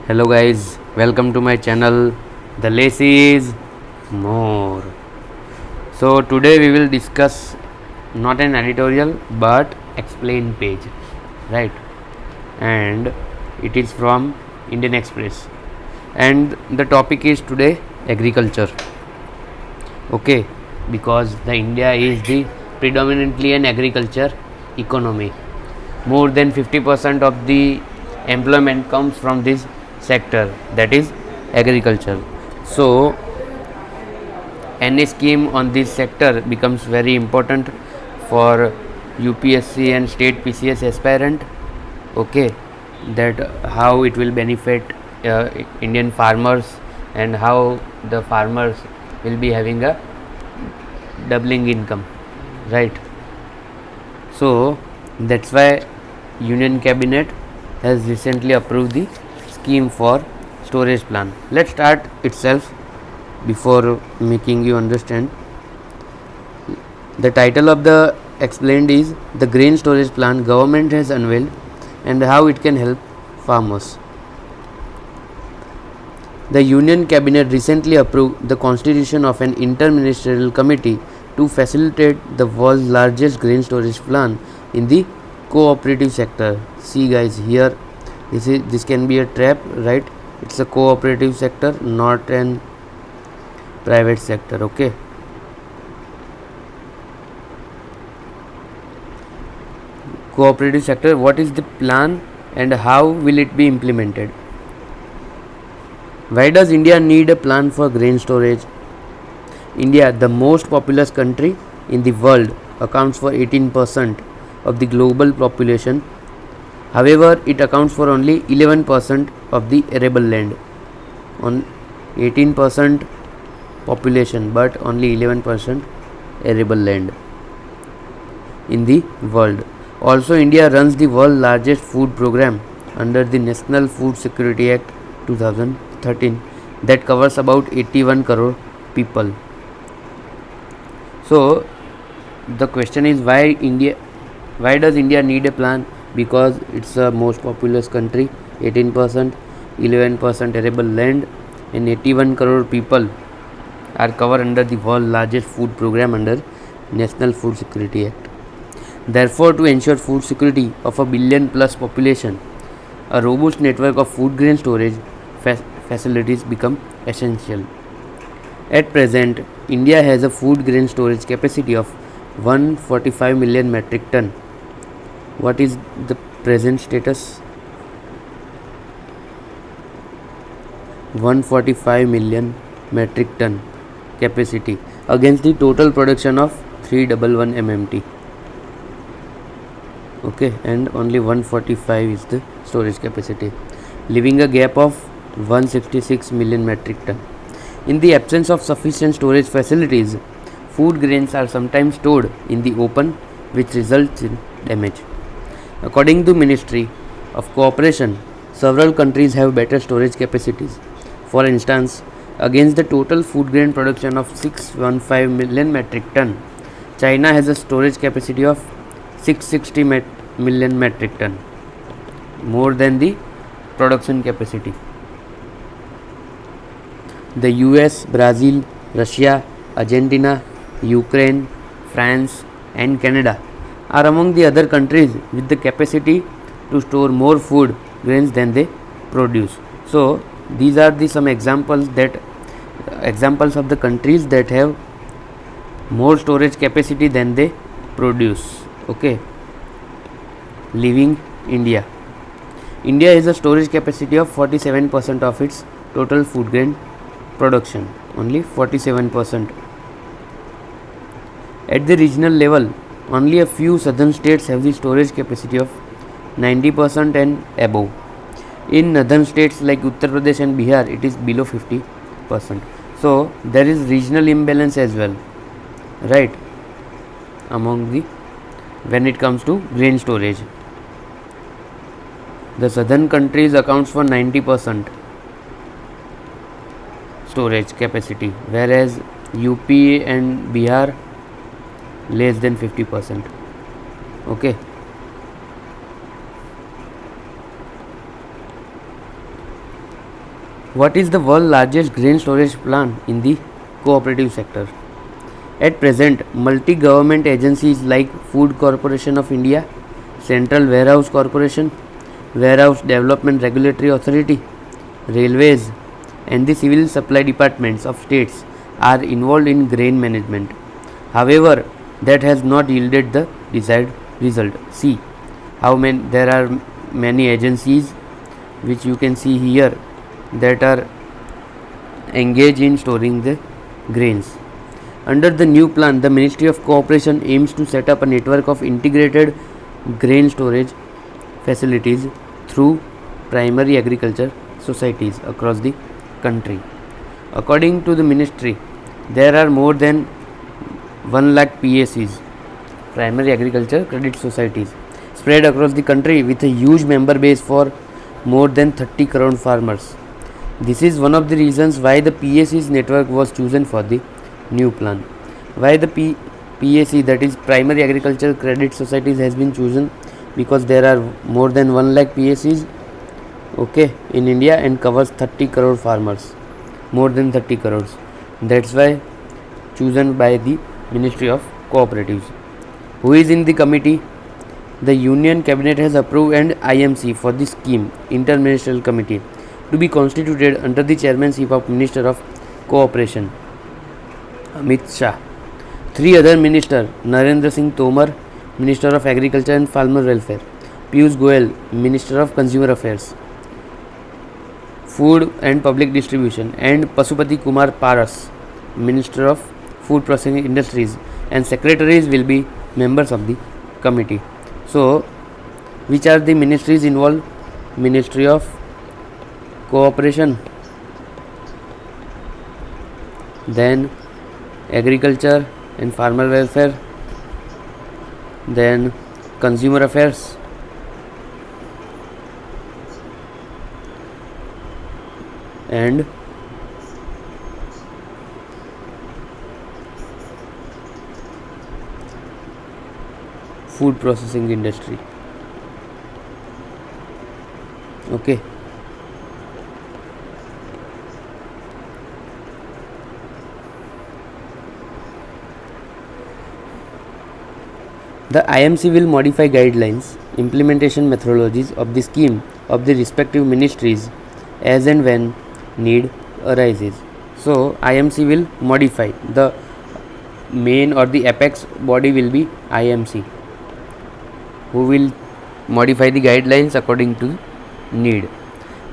Hello guys, welcome to my channel. The less is more. So today we will discuss not an editorial but explain page, right? And it is from Indian Express. And the topic is today agriculture. Okay, because the India is the predominantly an agriculture economy. More than 50% of the employment comes from this sector, that is agriculture. So any scheme on this sector becomes very important for UPSC and state PCS aspirant. Okay, that how it will benefit Indian farmers and how the farmers will be having a doubling income, right? So that's why Union Cabinet has recently approved the scheme for storage plan. Let's start itself before making you understand. The title of the explained is the grain storage plan government has unveiled and how it can help farmers. The Union Cabinet recently approved the constitution of an interministerial committee to facilitate the world's largest grain storage plan in the cooperative sector. See guys, here this can be a trap, right? It's a cooperative sector, not an private sector. Okay, cooperative sector. What is the plan and how will it be implemented? Why does India need a plan for grain storage? India, the most populous country in the world, accounts for 18% of the global population. However, it accounts for only 11% of the arable land. On 18% population, but only 11% arable land in the world. Also, India runs the world's largest food program under the National Food Security Act 2013 that covers about 81 crore people. So the question is why does India need a plan? Because it's the most populous country, 18%, 11% arable land and 81 crore people are covered under the world's largest food program under National Food Security Act. Therefore, to ensure food security of a billion plus population, a robust network of food grain storage facilities become essential. At present, India has a food grain storage capacity of 145 million metric ton. What is the present status? 145 million metric ton capacity against the total production of 311 MMT. Okay, and only 145 is the storage capacity, leaving a gap of 166 million metric ton. In the absence of sufficient storage facilities, food grains are sometimes stored in the open, which results in damage. According to Ministry of Cooperation, several countries have better storage capacities. For instance, against the total food grain production of 615 million metric ton, China has a storage capacity of 660 million metric ton, more than the production capacity. The US, Brazil, Russia, Argentina, Ukraine, France, and Canada are among the other countries with the capacity to store more food grains than they produce. So these are the some examples of the countries that have more storage capacity than they produce. Okay, leaving India. India has a storage capacity of 47% of its total food grain production, only 47%. At the regional level, only a few southern states have the storage capacity of 90% and above. In northern states like Uttar Pradesh and Bihar, it is below 50%. So there is regional imbalance as well, right, among the when it comes to grain storage. The southern countries accounts for 90% storage capacity, whereas UP and Bihar less than 50%. Okay, What is the world's largest grain storage plant in the cooperative sector? At present, multi-government agencies like Food Corporation of India, Central Warehouse Corporation, Warehouse Development Regulatory Authority, Railways, and the civil supply departments of states are involved in grain management. However, that has not yielded the desired result. See how many there are many agencies which you can see here that are engaged in storing the grains. Under the new plan, the Ministry of Cooperation aims to set up a network of integrated grain storage facilities through primary agriculture societies across the country. According to the ministry, there are more than 1 lakh PACs, primary agriculture credit societies, spread across the country with a huge member base for more than 30 crore farmers. This is one of the reasons why the PACs network was chosen for the new plan. Why the PAC, that is primary agriculture credit societies, has been chosen? Because there are more than 1 lakh PACs, okay, in India, and covers 30 crore farmers, more than 30 crores. That's why chosen by the Ministry of Cooperatives. Who is in the committee? The Union Cabinet has approved an IMC for the scheme, Interministerial Committee, to be constituted under the chairmanship of Minister of Cooperation, Amit Shah. 3 other ministers, Narendra Singh Tomar, Minister of Agriculture and Farmer Welfare, Piyush Goyal, Minister of Consumer Affairs, Food and Public Distribution, and Pasupati Kumar Paras, Minister of Food Processing Industries, and secretaries will be members of the committee. So, which are the ministries involved? Ministry of Cooperation, then Agriculture and Farmer Welfare, then Consumer Affairs, and Food Processing Industry. Okay. The IMC will modify guidelines, implementation methodologies of the scheme of the respective ministries as and when need arises. So, IMC will modify. The main or the apex body will be IMC, who will modify the guidelines according to need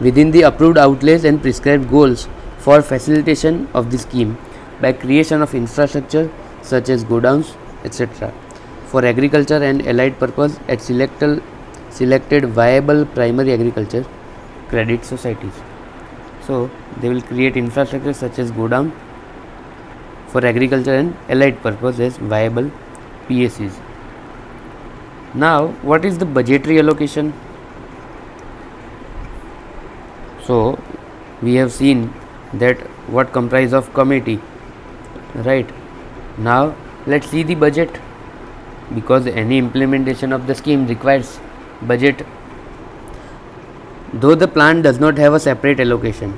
within the approved outlays and prescribed goals for facilitation of the scheme by creation of infrastructure such as godowns, etc. for agriculture and allied purpose at selected viable primary agriculture credit societies. So, they will create infrastructure such as godown for agriculture and allied purpose as viable PACs. Now, what is the budgetary allocation? So, we have seen that what comprise of committee, right? Now, let's see the budget, because any implementation of the scheme requires budget. Though the plan does not have a separate allocation,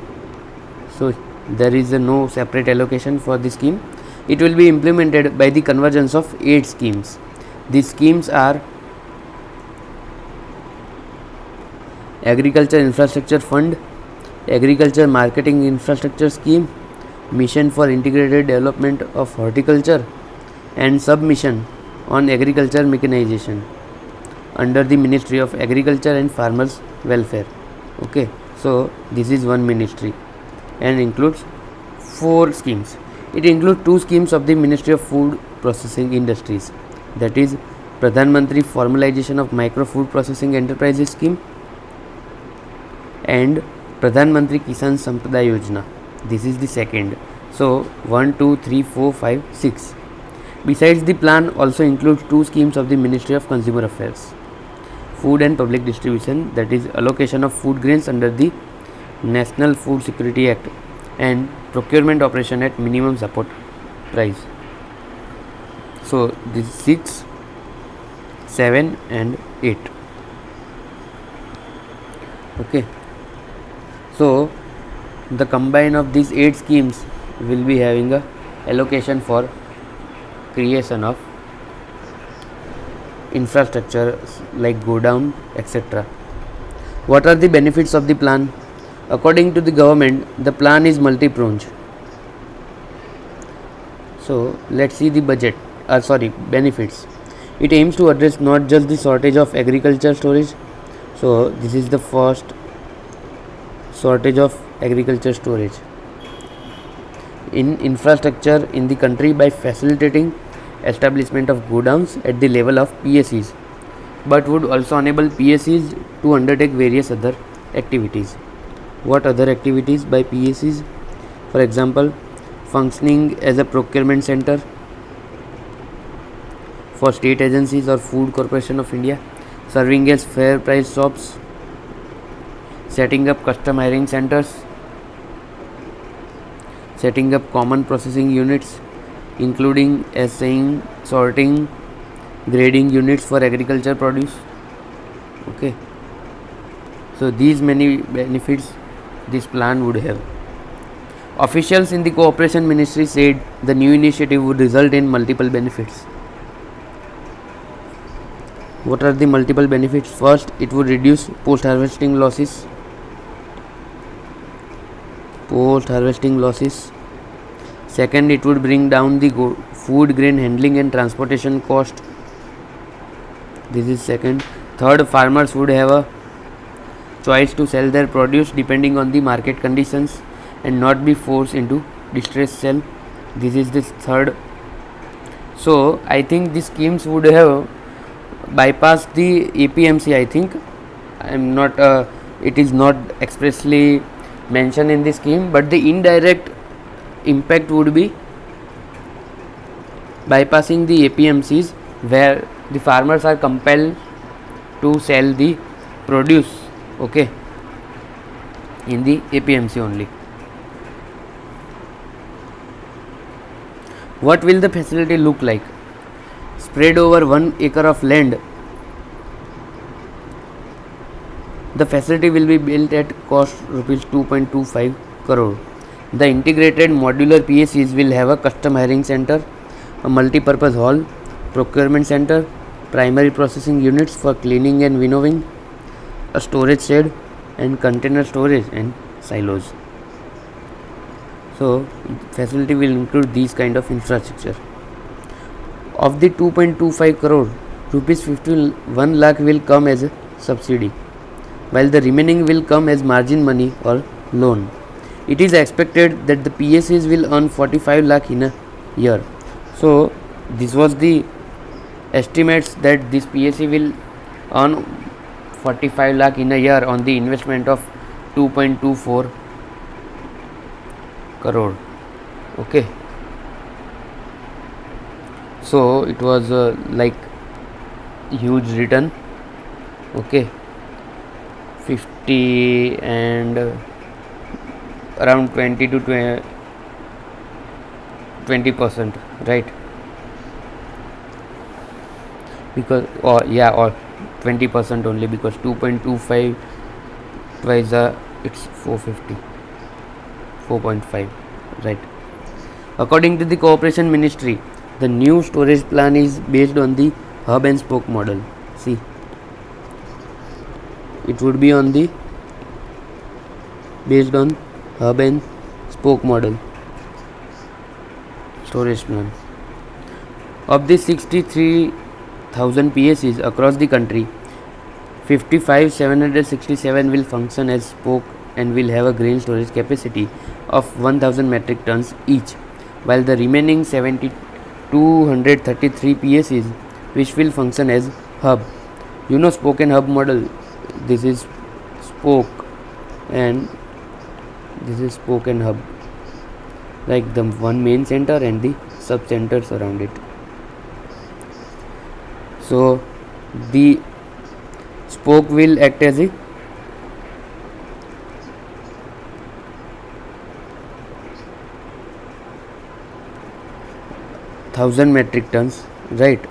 so there is no separate allocation for the scheme, it will be implemented by the convergence of 8 schemes. These schemes are Agriculture Infrastructure Fund, Agriculture Marketing Infrastructure Scheme, Mission for Integrated Development of Horticulture, and Submission on Agriculture Mechanization under the Ministry of Agriculture and Farmers Welfare. Okay, so this is one ministry and includes 4 schemes. It includes 2 schemes of the Ministry of Food Processing Industries, that is Pradhan Mantri Formalization of Micro Food Processing Enterprises Scheme and Pradhan Mantri Kisan Sampada Yojana. This is the second. So 1, 2, 3, 4, 5, 6. Besides, the plan also includes 2 schemes of the Ministry of Consumer Affairs, Food and Public Distribution, that is allocation of food grains under the National Food Security Act, and procurement operation at minimum support price. So this is 6, 7 and 8. Okay. So The combine of these 8 schemes will be having a allocation for creation of infrastructure like godown, etc. What are the benefits of the plan? According to the government, the plan is multi-pronged. So let's see the benefits. It aims to address not just the shortage of agriculture storage. So this is the first shortage of agriculture storage in infrastructure in the country by facilitating establishment of godowns at the level of PSEs, but would also enable PSEs to undertake various other activities. What other activities by PSEs? For example, functioning as a procurement center for state agencies or Food Corporation of India, serving as fair price shops, setting up custom hiring centers, setting up common processing units including assaying, sorting, grading units for agriculture produce. Okay, so these many benefits this plan would have. Officials in the Cooperation Ministry said the new initiative would result in multiple benefits. What are the multiple benefits? First, it would reduce post-harvesting losses. Second, it would bring down the food grain handling and transportation cost. This is second. Third, farmers would have a choice to sell their produce depending on the market conditions and not be forced into distress sale. This is the third. So I think the schemes would have bypassed the APMC. I think it is not expressly mentioned in the scheme, but the indirect impact would be bypassing the APMCs, where the farmers are compelled to sell the produce, okay, in the APMC only. What will the facility look like? Spread over 1 acre of land, the facility will be built at cost rupees 2.25 crore. The integrated modular PSEs will have a custom hiring center, a multi-purpose hall, procurement center, primary processing units for cleaning and winnowing, a storage shed, and container storage and silos. So facility will include these kind of infrastructure. Of the 2.25 crore, rupees 51 lakh will come as a subsidy, while the remaining will come as margin money or loan. It is expected that the PSEs will earn 45 lakh in a year. So this was the estimates that this PSE will earn 45 lakh in a year on the investment of 2.24 crore. Okay, so it was like huge return. Okay, 50 and around 20 to 20%, right? Because or 20% only, because 2.25 twice it's 4.5, right? According to the Cooperation Ministry, the new storage plan is based on the hub and spoke model. See, it would be on the based on hub and spoke model storage plan. Of the 63,000 PSEs across the country, 55,767 will function as spoke and will have a grain storage capacity of 1,000 metric tons each, while the remaining 7,233 PSEs which will function as hub. You know spoke and hub model. This is spoke and this is spoke and hub, like the one main center and the sub centers around it. So the spoke will act as a thousand metric tons, right?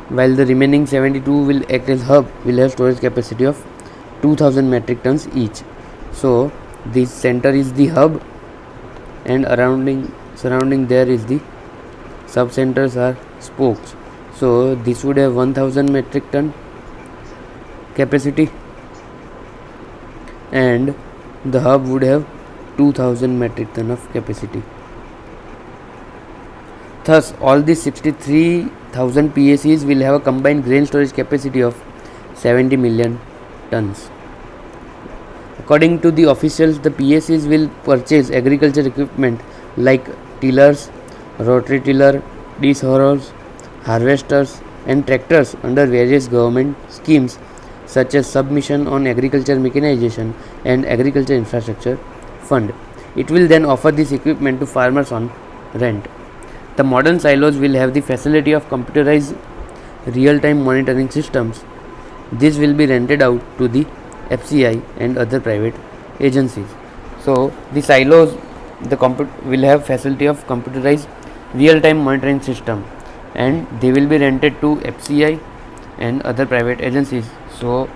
While the remaining 72 will act as hub, will have storage capacity of 2000 metric tons each. So this center is the hub, and surrounding there is the sub-centers are spokes. So this would have 1000 metric ton capacity, and the hub would have 2000 metric ton of capacity. Thus, all these 63,000 PACs will have a combined grain storage capacity of 70 million tons. According to the officials, the PACs will purchase agriculture equipment like tillers, rotary tiller, desharrowers, harvesters, and tractors under various government schemes such as Submission on Agriculture Mechanization and Agriculture Infrastructure Fund. It will then offer this equipment to farmers on rent. The modern silos will have the facility of computerized real-time monitoring systems. This will be rented out to the FCI and other private agencies. So the silos, will have facility of computerized real-time monitoring system, and they will be rented to FCI and other private agencies, so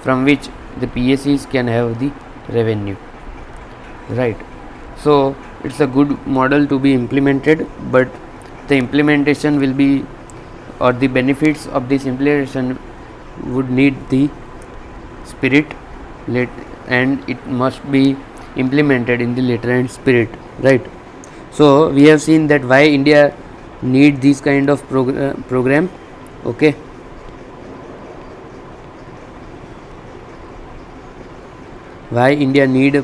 from which the PACs can have the revenue, right? So it's a good model to be implemented, but the implementation will be, or the benefits of this implementation would need the spirit, and it must be implemented in the letter and spirit, right? So we have seen that why India need this kind of program. Okay, why India need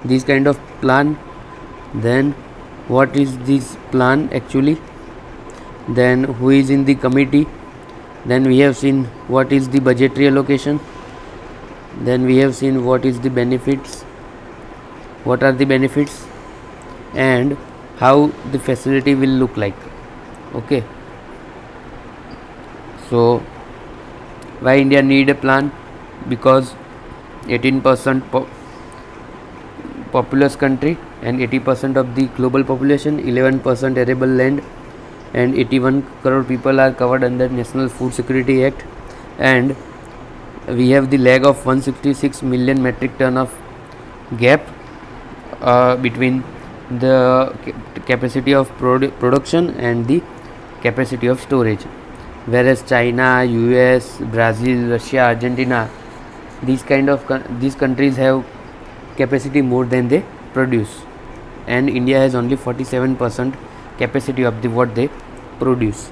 this kind of plan, then what is this plan actually, then who is in the committee, then we have seen what is the budgetary allocation, then we have seen what is the benefits, what are the benefits, and how the facility will look like. Okay, so why India need a plan? Because 18% populous country and 80% of the global population, 11% arable land, and 81 crore people are covered under National Food Security Act, and we have the lag of 166 million metric ton of gap between the capacity of production and the capacity of storage, whereas China, US, Brazil, Russia, Argentina, these countries have capacity more than they produce, and India has only 47% capacity of the what they produce.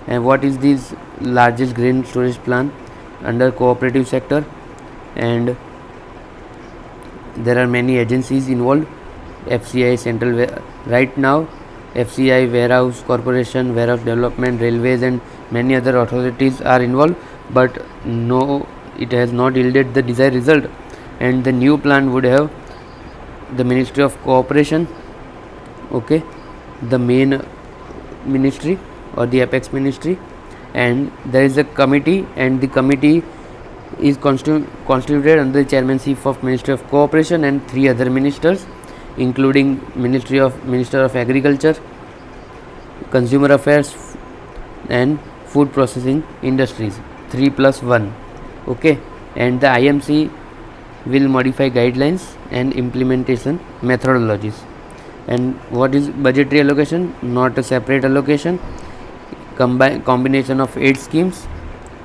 And what is this largest grain storage plant under cooperative sector, and there are many agencies involved, FCI central, right now FCI, warehouse corporation, warehouse development, railways, and many other authorities are involved, but no, it has not yielded the desired result. And the new plan would have the Ministry of Cooperation, okay, the main ministry or the apex ministry, and there is a committee, and the committee is constituted under the chairmanship of Ministry of Cooperation and 3 other ministers, including Minister of Agriculture, Consumer Affairs, and Food Processing Industries, 3+1. Okay, and the IMC will modify guidelines and implementation methodologies. And what is budgetary allocation? Not a separate allocation, combination of 8 schemes,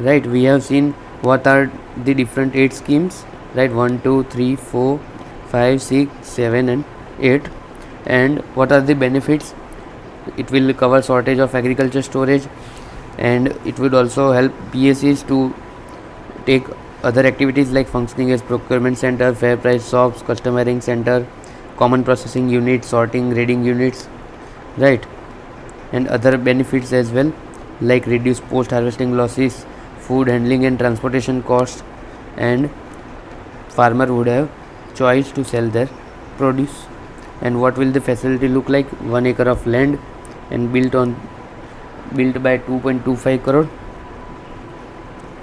right? We have seen what are the different 8 schemes, right? 1, 2, 3, 4, 5, 6, 7, and 8. And what are the benefits? It will cover shortage of agriculture storage, and it would also help PACs to take other activities like functioning as procurement center, fair price shops, customering center, common processing units, sorting, grading units, right? And other benefits as well, like reduced post harvesting losses, food handling and transportation costs, and farmer would have choice to sell their produce. And what will the facility look like? 1 acre of land and built by 2.25 crore,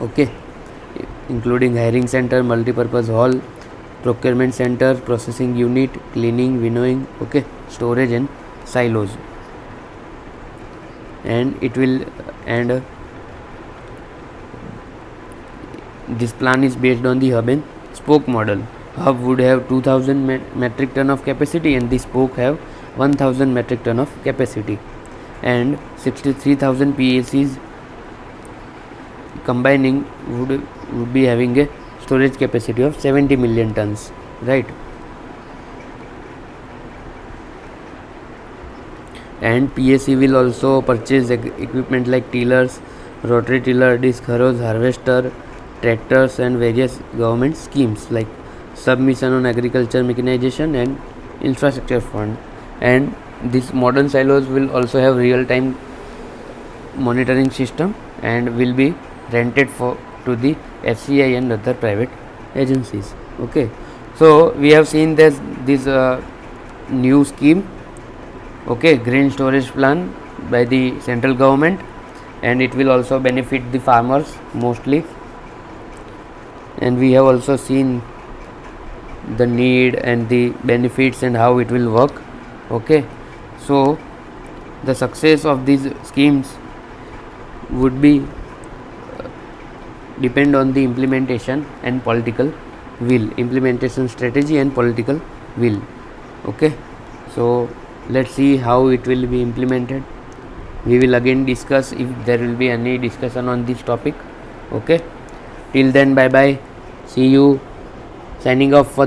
okay, including hiring center, multi-purpose hall, procurement center, processing unit, cleaning, winnowing, okay, storage and silos. And it will, and this plan is based on the hub and spoke model. Hub would have 2000 metric ton of capacity and the spoke have 1000 metric ton of capacity, and 63,000 PACs combining would be having a storage capacity of 70 million tons, right? And PAC will also purchase equipment like tillers, rotary tiller, disc harrows, harvester, tractors, and various government schemes like submission on agriculture mechanization and infrastructure fund. And these modern silos will also have real-time monitoring system and will be rented to the FCI and other private agencies. Okay, so we have seen this new scheme, okay, green storage plan by the central government, and it will also benefit the farmers mostly. And we have also seen the need and the benefits and how it will work. Okay, so the success of these schemes would be depend on the implementation and political will, implementation strategy and political will. Okay, so let's see how it will be implemented. We will again discuss if there will be any discussion on this topic. Okay, till then, bye bye, see you, signing off for